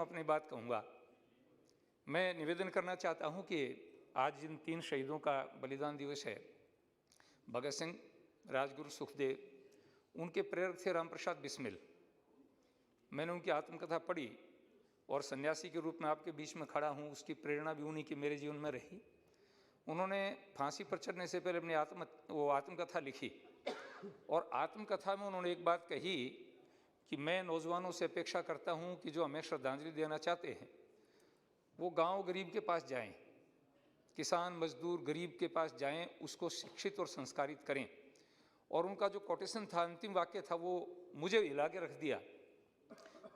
अपनी बात कहूँगा। मैं निवेदन करना चाहता हूँ कि आज जिन 3 शहीदों का बलिदान दिवस है, भगत सिंह, राजगुरु सुखदेव, उनके प्रेरक थे राम प्रसाद बिस्मिल। मैंने उनकी आत्मकथा पढ़ी और सन्यासी के रूप में आपके बीच में खड़ा हूँ, उसकी प्रेरणा भी उन्हीं की मेरे जीवन में रही। उन्होंने फांसी पर चढ़ने से पहले अपनी आत्मकथा लिखी और आत्मकथा में उन्होंने एक बात कही कि मैं नौजवानों से अपेक्षा करता हूँ कि जो हमें श्रद्धांजलि देना चाहते हैं वो गांव गरीब के पास जाएं, किसान मजदूर गरीब के पास जाएं, उसको शिक्षित और संस्कारित करें। और उनका जो कोटेशन था, अंतिम वाक्य था, वो मुझे हिला के रख दिया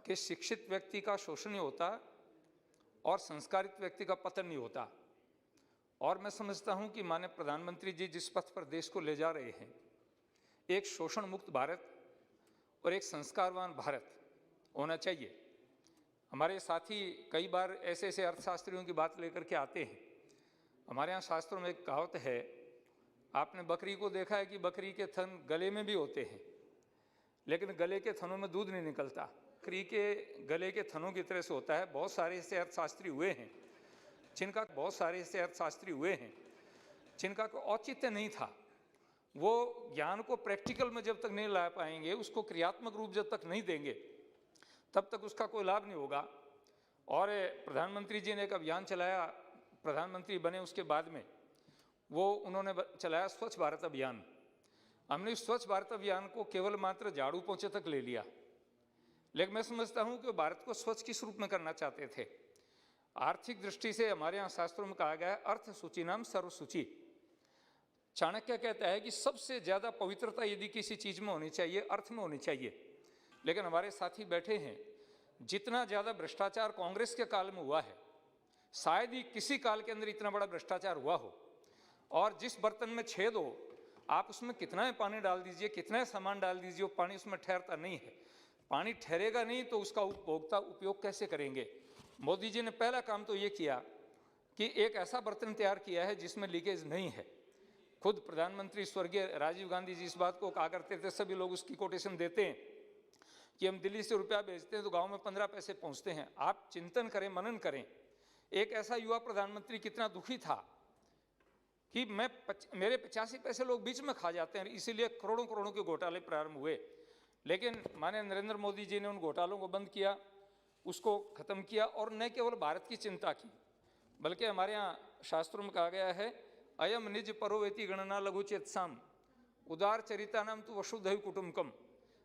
कि शिक्षित व्यक्ति का शोषण नहीं होता और संस्कारित व्यक्ति का पतन नहीं होता। और मैं समझता हूं कि माननीय प्रधानमंत्री जी जिस पथ पर देश को ले जा रहे हैं, एक शोषण मुक्त भारत और एक संस्कारवान भारत होना चाहिए। हमारे साथी कई बार ऐसे ऐसे अर्थशास्त्रियों की बात लेकर के आते हैं। हमारे यहाँ शास्त्रों में एक कहावत है, आपने बकरी को देखा है कि बकरी के थन गले में भी होते हैं, लेकिन गले के थनों में दूध नहीं निकलता। बकरी के गले के थनों की तरह से होता है। बहुत सारे ऐसे अर्थशास्त्री हुए हैं जिनका कोई औचित्य नहीं था। वो ज्ञान को प्रैक्टिकल में जब तक नहीं ला पाएंगे, उसको क्रियात्मक रूप जब तक नहीं देंगे, तब तक उसका कोई लाभ नहीं होगा। और प्रधानमंत्री जी ने एक अभियान चलाया, प्रधानमंत्री बने उसके बाद में उन्होंने चलाया स्वच्छ भारत अभियान। हमने इस स्वच्छ भारत अभियान को केवल मात्र झाड़ू पोंछे तक ले लिया, लेकिन मैं समझता हूं कि भारत को स्वच्छ किस रूप में करना चाहते थे। आर्थिक दृष्टि से हमारे यहाँ शास्त्रों में कहा गया है, अर्थ सूची नाम सर्वसूची। चाणक्य कहता है कि सबसे ज़्यादा पवित्रता यदि किसी चीज़ में होनी चाहिए, अर्थ में होनी चाहिए। लेकिन हमारे साथी बैठे हैं, जितना ज़्यादा भ्रष्टाचार कांग्रेस के काल में हुआ है, शायद ही किसी काल के अंदर इतना बड़ा भ्रष्टाचार हुआ हो। और जिस बर्तन में छेद हो, आप उसमें कितना ही पानी डाल दीजिए, कितना ही सामान डाल दीजिए, वो पानी उसमें ठहरता नहीं है। पानी ठहरेगा नहीं तो उसका उपभोक्ता उपयोग कैसे करेंगे। मोदी जी ने पहला काम तो ये किया कि एक ऐसा बर्तन तैयार किया है जिसमें लीकेज नहीं है। खुद प्रधानमंत्री स्वर्गीय राजीव गांधी जी इस बात को कहा करते थे, सभी लोग उसकी कोटेशन देते हैं कि हम दिल्ली से रुपया भेजते हैं तो गांव में 15 पैसे पहुंचते हैं। आप चिंतन करें, मनन करें। एक ऐसा युवा प्रधानमंत्री कितना दुखी था कि मेरे 85 पैसे लोग बीच में खा जाते हैं, इसीलिए करोड़ों करोड़ों के घोटाले प्रारंभ हुए। लेकिन माननीय नरेंद्र मोदी जी ने उन घोटालों को बंद किया, उसको खत्म किया और न केवल भारत की चिंता की, बल्कि हमारे यहाँ शास्त्रों में कहा गया है, अयम निज परोवेति गणना लघुचेतसाम उदार चरिता नाम तो वसुधैव कुटुंबकम।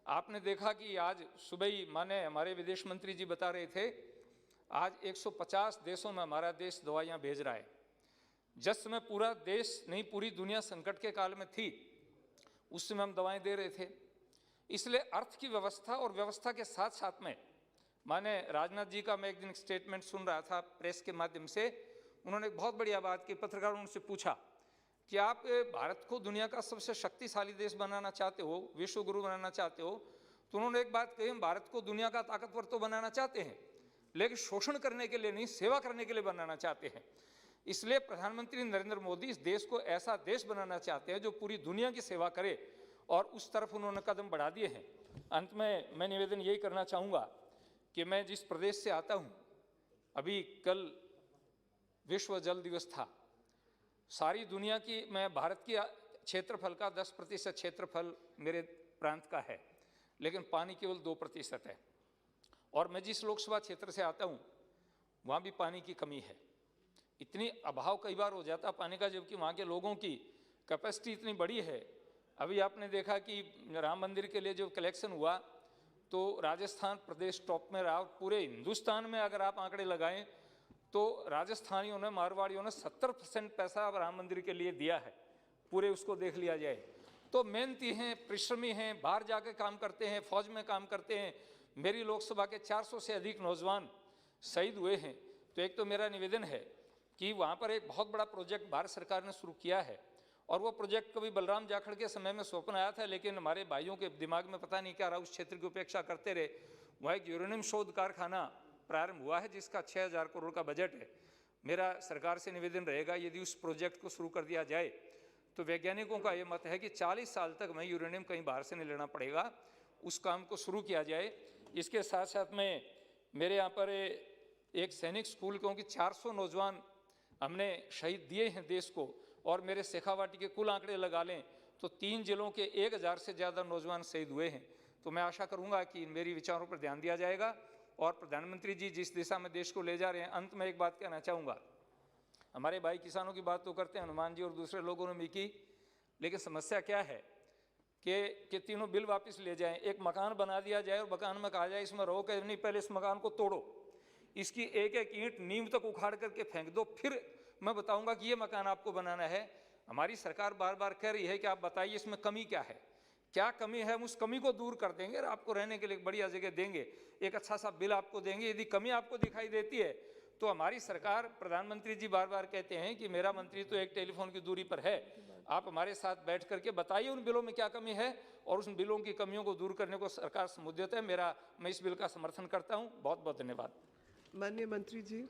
आपने देखा कि आज सुबह ही माने हमारे विदेश मंत्री जी बता रहे थे, आज 150 देशों में हमारा देश दवाइयाँ भेज रहा है। जिस समय पूरा देश नहीं पूरी दुनिया संकट के काल में थी, उस समय हम दवाएं दे रहे थे। इसलिए अर्थ की व्यवस्था और व्यवस्था के साथ साथ में माने राजनाथ जी का मैं एक दिन स्टेटमेंट सुन रहा था प्रेस के माध्यम से, उन्होंने एक बहुत बढ़िया बात की। पत्रकारों ने उनसे पूछा कि आप भारत को दुनिया का सबसे शक्तिशाली देश बनाना चाहते हो, विश्व गुरु बनाना चाहते हो, तो उन्होंने एक बात कही, हम भारत को दुनिया का ताकतवर तो बनाना चाहते हैं, लेकिन शोषण करने के लिए नहीं, सेवा करने के लिए बनाना चाहते हैं। इसलिए प्रधानमंत्री नरेंद्र मोदी इस देश को ऐसा देश बनाना चाहते हैं जो पूरी दुनिया की सेवा करे, और उस तरफ उन्होंने कदम बढ़ा दिए हैं। अंत में मैं निवेदन यही करना चाहूँगा कि मैं जिस प्रदेश से आता हूँ, अभी कल विश्व जल दिवस था। सारी दुनिया की, मैं भारत की क्षेत्रफल का 10% क्षेत्रफल मेरे प्रांत का है, लेकिन पानी केवल 2% है। और मैं जिस लोकसभा क्षेत्र से आता हूँ वहाँ भी पानी की कमी है। इतनी अभाव कई बार हो जाता पानी का, जबकि वहाँ के लोगों की कैपेसिटी इतनी बड़ी है। अभी आपने देखा कि राम मंदिर के लिए जो कलेक्शन हुआ तो राजस्थान प्रदेश टॉप में रहा। पूरे हिंदुस्तान में अगर आप आंकड़े लगाएं तो राजस्थानियों ने, मारवाड़ियों ने 70% पैसा राम मंदिर के लिए दिया है। पूरे उसको देख लिया जाए तो मेहनती हैं, परिश्रमी हैं, बाहर जाकर काम करते हैं, फौज में काम करते हैं। मेरी लोकसभा के 400 से अधिक नौजवान शहीद हुए हैं। तो एक तो मेरा निवेदन है कि वहाँ पर एक बहुत बड़ा प्रोजेक्ट भारत सरकार ने शुरू किया है, और वो प्रोजेक्ट कभी बलराम जाखड़ के समय में स्वप्न आया था, लेकिन हमारे भाइयों के दिमाग में पता नहीं क्या रहा, उस क्षेत्र की उपेक्षा करते रहे। वहाँ एक यूरेनियम शोध कारखाना प्रारंभ हुआ है जिसका 6000 करोड़ का बजट है। मेरा सरकार से निवेदन रहेगा, यदि उस प्रोजेक्ट को शुरू कर दिया जाए तो वैज्ञानिकों का ये मत है कि 40 साल तक हमें यूरेनियम कहीं बाहर से नहीं लेना पड़ेगा। उस काम को शुरू किया जाए। इसके साथ साथ में मेरे यहाँ पर एक सैनिक स्कूल, क्योंकि 400 नौजवान हमने शहीद दिए हैं देश को, और मेरे शेखावाटी के कुल आंकड़े लगा लें तो 3 जिलों के 1000 से ज़्यादा नौजवान शहीद हुए हैं। तो मैं आशा करूंगा कि मेरी विचारों पर ध्यान दिया जाएगा और प्रधानमंत्री जी जिस दिशा में देश को ले जा रहे हैं। अंत में एक बात कहना चाहूँगा, हमारे भाई किसानों की बात तो करते हैं, हनुमान जी और दूसरे लोगों ने भी की, लेकिन समस्या क्या है कि तीनों बिल वापस ले जाएं, एक मकान बना दिया जाए और मकान में कहा जाए इसमें रहो, कि नहीं पहले इस मकान को तोड़ो, इसकी एक एक ईंट नींव तक उखाड़ करके फेंक दो, फिर मैं बताऊंगा कि ये मकान आपको बनाना है। हमारी सरकार बार बार कह रही है कि आप बताइए इसमें कमी क्या है, क्या कमी है, हम उस कमी को दूर कर देंगे और आपको रहने के लिए एक बढ़िया जगह देंगे, एक अच्छा सा बिल आपको देंगे। यदि कमी आपको दिखाई देती है तो हमारी सरकार, प्रधानमंत्री जी बार बार कहते हैं कि मेरा मंत्री तो एक टेलीफोन की दूरी पर है, आप हमारे साथ बैठ करके बताइए उन बिलों में क्या कमी है और उन बिलों की कमियों को दूर करने को सरकार समुद्यत है। मैं इस बिल का समर्थन करता हूं। बहुत बहुत धन्यवाद। माननीय मंत्री जी।